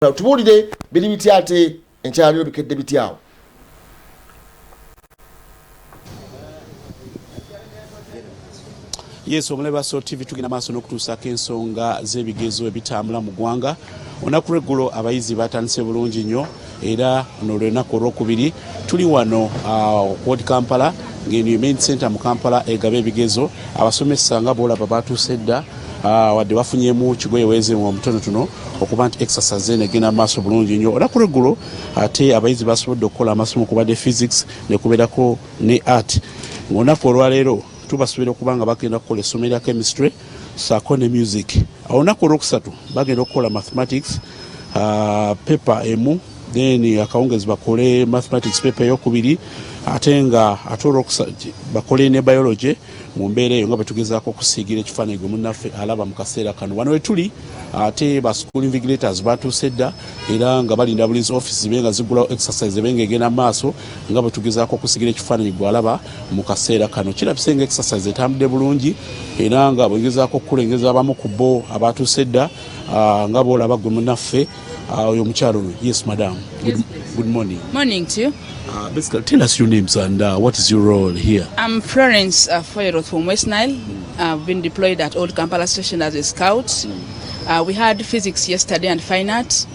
tubuulire biri bitya ate enkyaliro bikedde bityawo. Yes, omuleba so TV tugenda maaso n'okutuusaako ensonga z'ebigezo ebitambula mu ggwanga. Olunaku lw'eggulo abayizi batandise bulungi nnyo era n'olunaku olwokubiri tuli wano Ward Kampala ng'eno main center mu Kampala egaba ebigezo abasomesa nga boolaba batuuse dda wadde bafunyemu kigoye weezemu omutonotono okuba nti exercise negenda maaso bulungi nnyo. Olunaku lw'eggulo ate abayizi basobodde okukola amasomo kubadde physics ne kubeerako ne art. Ng'olunaku olwaleero tubasuubira okuba nga bagenda kukola essomo erya chemistry saako ne music. Olunaku olwokusatu bagenda okukola mathematics paper emu then akawungezi bakole mathematics paper eyokubiri ate nga ate olwokusatu bakole ne biology mu mbeera eyo nga bwe tugezaako okusiigira ekifaananyi gwe munnaffe alaba mu kaseera kano. Wano we tuli ate ba school invigilators batuuse dda era nga balinda bulinzi office be nga ziggulawo exercise be nga egenda mu maaso nga bwe tugezaako okusiigira ekifaananyi gwe alaba mu kaseera kano. Kirabise nga exercise etambudde bulungi era nga bwegezaako okukulengeza abamu ku bo abatuuse dda nga boolaba gwe munnaffe oyo mukyalo. Yes madam. Good morning. Morning to you. Basically tell us your names and what is your role here? I'm Florence Foyero from West Nile. I've been deployed at Old Kampala Station as a scout. We had physics yesterday and fine art.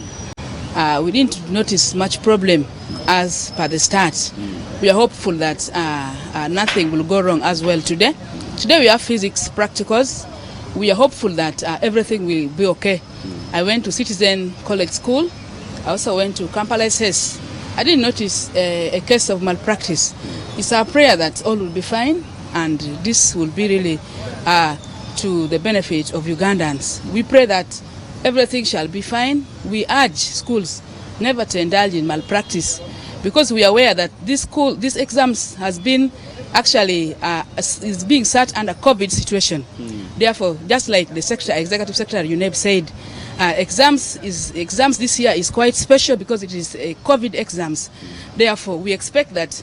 We didn't notice much problem as per the start. We are hopeful that nothing will go wrong as well today. Today we have physics practicals. We are hopeful that everything will be okay. I went to Citizen College School. I also went to Kampala SS. I didn't notice a case of malpractice. It's our prayer that all will be fine and this will be really to the benefit of Ugandans. We pray that everything shall be fine. We urge schools never to indulge in malpractice because we are aware that this exams has been actually is being sat under COVID situation. Therefore, just like the Executive Secretary UNEP said, exams this year is quite special because it is COVID exams. Therefore, we expect that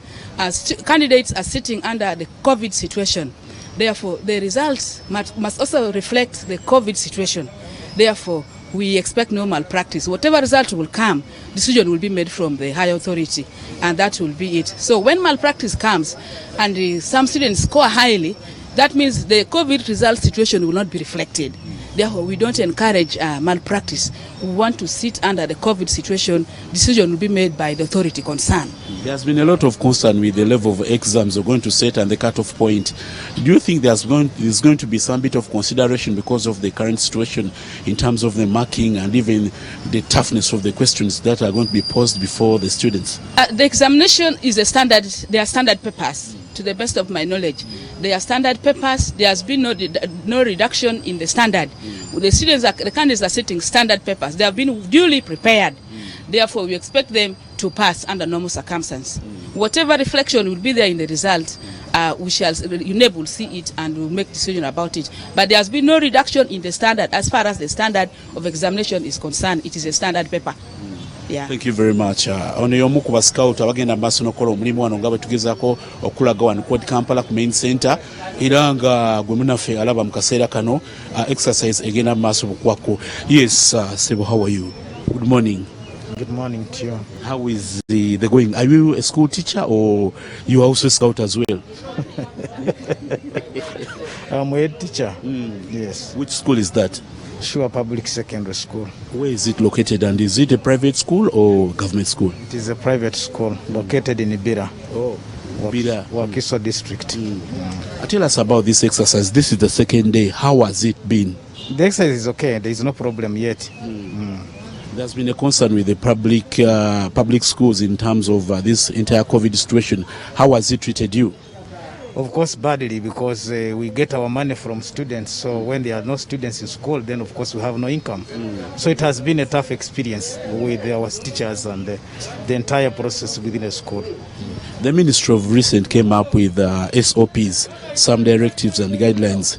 candidates are sitting under the COVID situation. Therefore, the results must also reflect the COVID situation. Therefore, we expect no malpractice. Whatever result will come, decision will be made from the higher authority, and that will be it. So when malpractice comes and some students score highly, that means the COVID result situation will not be reflected. Therefore, we don't encourage malpractice. We want to sit under the COVID situation. Decision will be made by the authority concerned. There's been a lot of concern with the level of exams we're going to set and the cutoff point. Do you think there's going to be some bit of consideration because of the current situation in terms of the marking and even the toughness of the questions that are going to be posed before the students? The examination is a standard. They are standard papers. To the best of my knowledge, they are standard papers. There has been no reduction in the standard. The candidates are sitting standard papers. They have been duly prepared. Therefore, we expect them to pass under normal circumstances. Whatever reflection will be there in the result, UNEP will see it and will make decision about it. But there has been no reduction in the standard. As far as the standard of examination is concerned, it is a standard paper. Yeah. Thank you very much. Ono y'omu ku bascout abagenda maaso n'okukola omulimu wano nga bwe tugezaako okulaga wano Ward Kampala ku main center era nga gwe munnaffe alaba mu kaseera kano exercise egenda mu maaso bukwakko. Yes, Sebo, how are you? Good morning. Good morning to you. How is the going? Are you a school teacher or you are also a scout as well? I'm a head teacher. Yes. Which school is that? Sure Public Secondary School. Where is it located and is it a private school or government school? It is a private school located in Ibira. Oh, Ibira. Wakiso district. Tell us about this exercise. This is the second day. How has it been? The exercise is okay. There is no problem yet. There's been a concern with the public schools in terms of this entire COVID situation. How has it treated you? Of course, badly, because we get our money from students. So when there are no students in school, then of course we have no income. So it has been a tough experience with our teachers and the entire process within the school. The Ministry of Recent came up with SOPs, some directives and guidelines.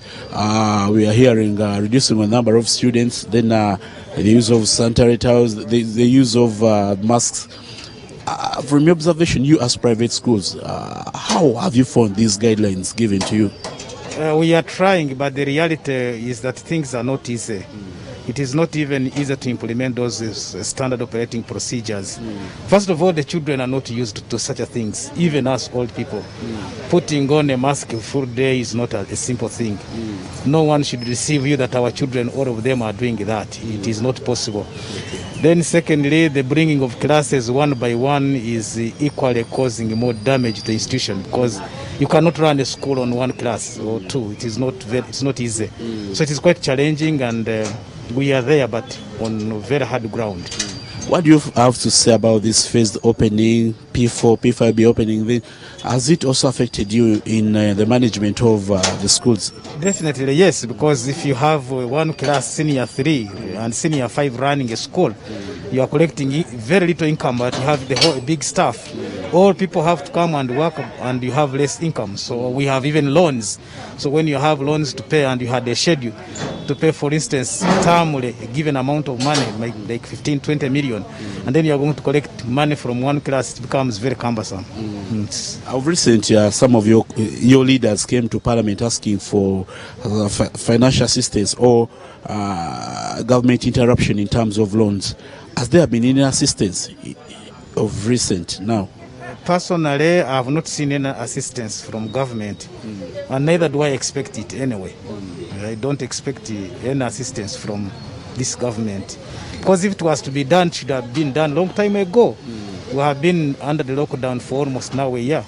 We are hearing reducing the number of students, then the use of sanitary towels, the use of masks. From your observation, you as private schools, how have you found these guidelines given to you? We are trying, but the reality is that things are not easy. it is not even easy to implement those standard operating procedures. First of all, the children are not used to such a things, even us old people. Putting on a mask a full day is not a simple thing. No one should deceive you that our children, all of them are doing that. It is not possible. Then secondly, the bringing of classes one by one is equally causing more damage to the institution, because you cannot run a school on one class or two. It's not easy. So it is quite challenging, and we are there, but on very hard ground. What do you have to say about this phased opening, P4, P5B opening? Has it also affected you in the management of the schools? Definitely, yes, because if you have one class, senior 3 and senior 5 running a school, you are collecting very little income, but you have the whole big staff. All people have to come and work, and you have less income. So we have even loans. So when you have loans to pay and you had a schedule to pay, for instance, termly a given amount of money, like 15, 20 million, and then you are going to collect money from one class, it becomes very cumbersome. Of recent, some of your leaders came to Parliament asking for financial assistance or government interruption in terms of loans. Has there been any assistance of recent now? Personally, I have not seen any assistance from government, and neither do I expect it anyway. I don't expect any assistance from this government, because if it was to be done, it should have been done long time ago. We have been under the lockdown for almost now a year.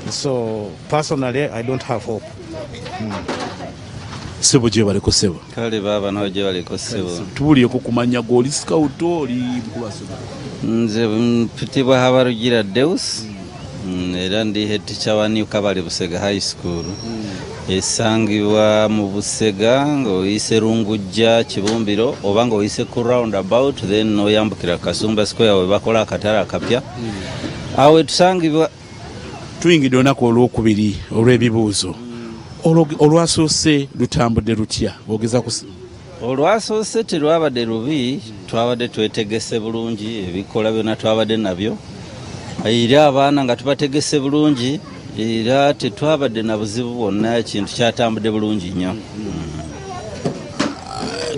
So personally, I don't have hope. Sebo je bale ko sebo. Kale baba no je bale ko sebo. Tubuliye ko kumanya goli scout oli mukubasebo. Nze mpitibwa habarugira Deus. Era ndi head teacher wa New Kabale Busega High School. Esangibwa mu Busega ngo ise Rungujja Kibumbiro oba ngo ise ku roundabout, then oyambukira Kasumba Square we bakola akatara kapya. Awe tusangibwa tuyingidde onako olwokubiri olw'ebibuuzo. Olwasoose lutambudde lutya? Ogeza ku olwasoose terwabadde lubi, twabadde twetegese bulungi, ebikola byonna twabadde nabyo, era abaana nga tubategese bulungi, era tetwabadde na buzibu bwonna, ekintu kyatambudde bulungi nnyo.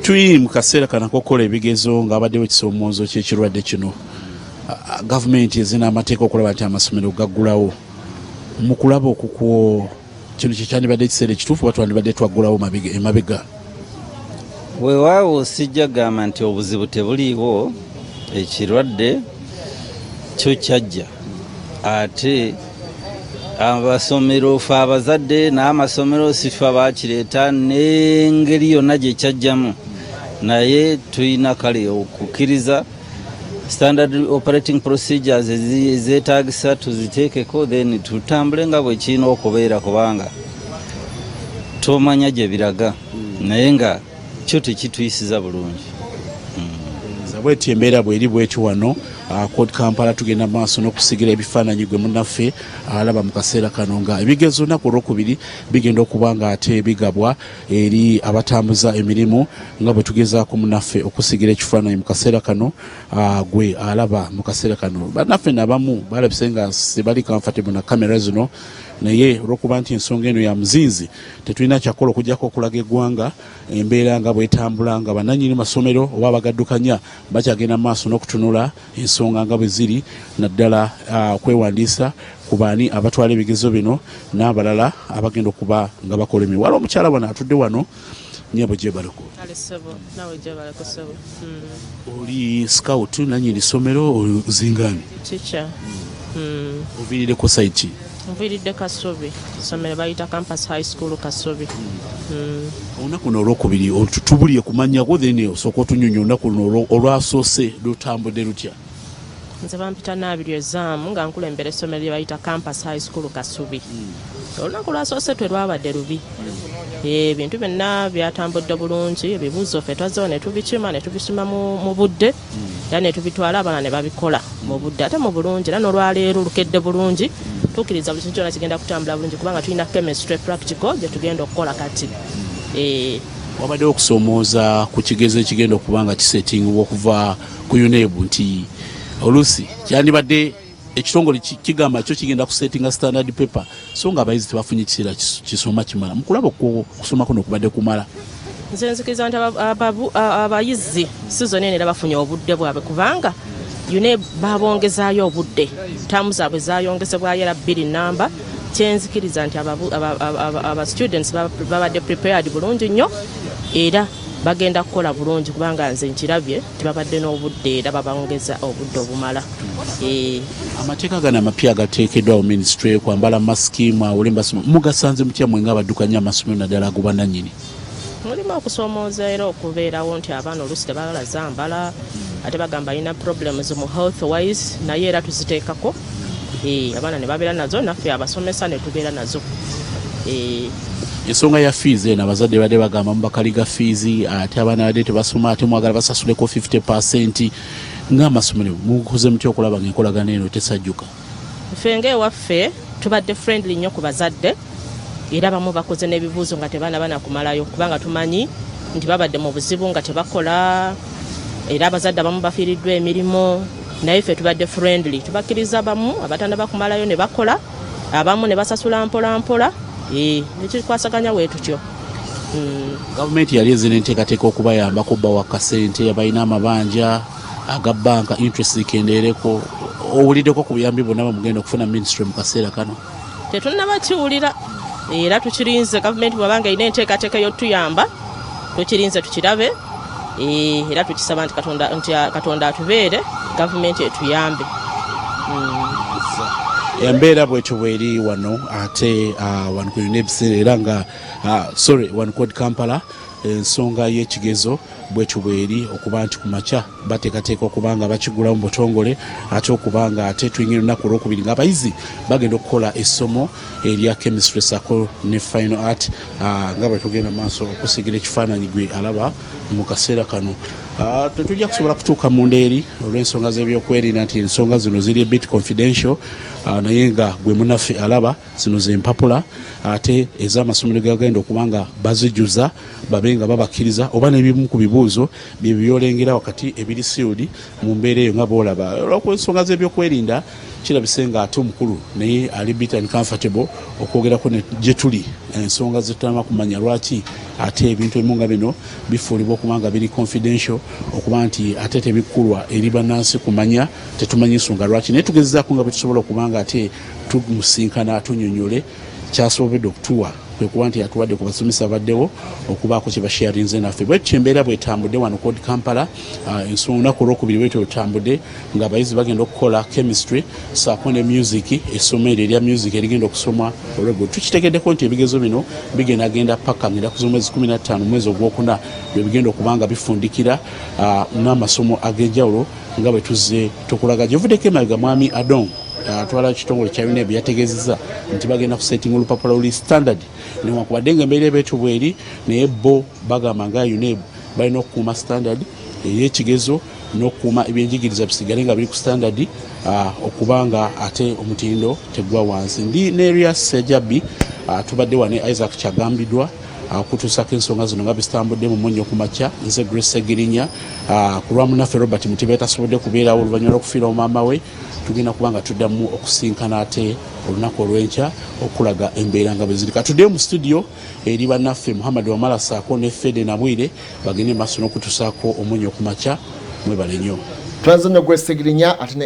Tuli mu kaseera kana kokola ebigezo ng'abaddewo ekisoomoozo ky'ekirwadde kino. Gavumenti ezina amateeka okulaba nti amasomero gaggulawo. Mu kulaba okukwo kino kyekyandibadde ekiseera ekituufu oba twandibadde twaggulawo emabega? Weewaawo sijja gamba nti obuzibu tebuliiwo, ekirwadde kyo kyajja, ate abasomero fe abazadde n'amasomero sife abakireeta n'engeri yonna gye kyajjamu, naye tulina kale okukkiriza standard operating procedures ezeetaagisa tuziteekeko, then tutambule nga bwe kirina okubeera, kubanga tomanya gye biraga, naye nga kyo tekituyisiza bulungi. Bweti embeera bweri bweti wano Code Kampala tugenda maaso n'okusigira ebifaananyi gwe munnaffe alaba mu kaseera kano nga ebigezo nnaku olwokubiri bigenda okuba nga ate bigabwa eri abatambuza emirimu nga bwe tugezaako munnaffe okusigira ekifaananyi mu kaseera kano gwe alaba mu kaseera kano. Bannaffe nabamu balabise nga sibali comfortable na kamera zino, naye olwokuba nti ensonga eno ya muzinzi tetulina kyakola okujjako okulaga eggwanga embeera nga bwetambula, nga bannannyini masomero oba abagaddukanya bakyagenda maaso n'okutunula ensonga nga bwe ziri, naddala okwewandiisa ku baani abatwala ebigezo bino n'abalala abagenda okuba nga bakola emirimu. Waliwo omukyala wano atudde wano, nyabo gyebaleko. Oli scout nannyini ssomero ozingami? Teacher. Oviirireko site? Nviiridde Kasobi, ssomero bayita Campus High School Kasobi. Olunaku luno olwokubiri tubuliye kumanyako, then osooka otunyonyo olunaku luno olwasoose lutambudde lutya? Nze bampita Nabiryo Ezaamu nga nkulembera essomero lye bayita Campus High School Kasubi. Olunaku lwasoose terwabadde lubi. Ebintu byonna byatambudde bulungi, ebibuuzo ffe twazzeewo ne tubikima ne tubisoma mu budde, era ne tubitwala abaana ne babikola mu budde ate mu bulungi, era n'olwaleero lukedde bulungi, tukkiriza buli kintu kyonna kigenda kutambula bulungi kubanga tulina chemistry practical gye tugenda okukola kati. Wabadde okusoomooza ku kigezo ekigenda okuba nga kisetingibwa okuva ku UNEB nti oluusi kyandibadde ekitongole kigamba kyo kigenda kusetinga standard paper so nga abayizi tebafunye kiseera kisoma kimala. Mu kulaba okusoma kuno kubadde kumala? nze nzikiriza nti abayizi sizoni eno era bafunye obudde bwabwe kubanga yune babongezaayo obudde taamu zaabwe zayongezebwayo era 2 namba kyenzikiriza nti aba students babadde prepared bulungi nnyo era bagenda kukola bulungi kubanga nze nkirabye tibabadde n'obudde era babongeza obudde obumala. Amateeka gano amapya agateekeddwa mu ministry kwambala masiki mwawulimba mugasanze mutya mwe ng'abaddukanya amasomero naddala agubannannyini? Mulimu okusoomooza era okubeerawo nti abaana oluusi tebagala zambala ate bagamba alina problems mu health wise naye era tuziteekako abaana ne babeera nazo naffe abasomesa ne tubeera nazo. Ensonga ya fees eno abazadde badde bagamba mubakaliga fees ate abaana badde tebasoma ate mwagala basasuleko 50% ng'amasomero mukoze mutya okulaba ng'enkolagana eno tesajjuka? Ffe ng'ewaffe tubadde friendly nnyo ku bazadde era bamu bakoze n'ebibuuzo nga tebaana banakumalayo kubanga tumanyi nti babadde mu buzibu nga tebakola era abazadde abamu bafiiriddwa emirimu naye ffe tubadde friendly tubakkiriza bamu abatanda bakumalayo ne bakola abamu ne basasula mpola mpola nekikwasaganya bwe tutyo. Gavumenti yali ezina enteekateeka okubayambako bawa kasente abalina amabanja aga banka interest zikendeereko owuliddeko ku buyambi bonna bamugenda okufuna ministry mu kaseera kano? Tetunnaba kiwulira era tukirinze gavumenti bwabanga ina enteekateeka y'otuyamba tukirinze tukirabe era tukisaba nti Katonda atubeere gavumenti etuyambe. Embeera bwetyo bweri wano ate wano ku ebiseera era nga wano ku Kampala ensonga y'ekigezo bwetyo bweri okuba nti ku makya bateekateeka okubanga bakigula mu butongole ate okubanga ate tuyingira olunaku olwokubiri ng'abayizi bagenda okukola essomo erya chemistry sako ne fine art nga bwe tugenda maaso okusigira ekifaananyi gwe alaba mu kaseera kano. Tetujja kusobola kutuuka mu ndeeri olw'ensonga z'ebyokwerinda nti ensonga zino ziri a bit confidential naye nga gwe munaffe alaba zino zempapula ate ez'amasomero gagenda okubanga bazijuza babe nga babakkiriza oba n'ebimu ku bibuuzo bye byolengera wakati ebiri sealed mu mbeera eyo nga boolaba olw'ensonga z'ebyokwerinda kirabise nga ate omukulu naye ali bit uncomfortable okwogerako gye tuli ensonga zetutanaba kumanya lwaki ate ebintu ebimu nga bino bifuulibwa okuba nga biri confidential okuba nti ate tebikulwa eri bannansi kumanya tetumanyi nsonga lwaki naye tugezezaako nga bwe tusobola okuba nga ate tumusinkana tunyonyole kyasobodde okutuwa kwe kuba nti atuwadde ku basomesa baddewo okubaako kye basharinze naffe bwetyo embeera bwetambudde wano ku Kampala ensonga olunaku olwokubiri bwetyo lutambudde ng'abayizi bagenda okukola chemistry saako ne music essomero erya music erigenda okusomwa olweggulo tukitegeddeko nti ebigezo bino bigendagenda paka ng'ennaku z'omwezi 15 mwezi ogwokuna bwe bigenda okuba nga bifundikira n'amasomo ag'enjawulo nga bwe tuzze tukulaga gyevuddeko emabega mwami Adong atwala ekitongole kya UNEB yategeezezza nti bagenda kusettinga olupapula luli standard newankubadde ng'embeera ebetyo bweri naye bo bagamba nga UNEB balina okukuuma standard ey'ekigezo n'okukuuma ebyenjigiriza bisigale nga biri ku standard okubanga ate omutindo tegwa wansi. Ndi Neerias Sejabbi tubadde wane Isaac Kyagambiddwa kutuusako ensonga zino nga bizitambudde mu Omunnyo Ku Makya nze Grace Segirinya ku lwa munaffe Robert Mutibe tasobodde kubeerawo oluvannyuma lw'okufiira maama we tugenda kubanga tuddamu okusinkana ate olunaku olw'enkya okulaga embeera nga bwe ziri. Katuddeyo mu studio eri bannaffe Muhammad Wamala saako ne Fede Nabwire bagende maaso n'okutuusaako Omunnyo Ku Makya mwebale nnyo. Twanze nnyo Grace Segirinya ate ne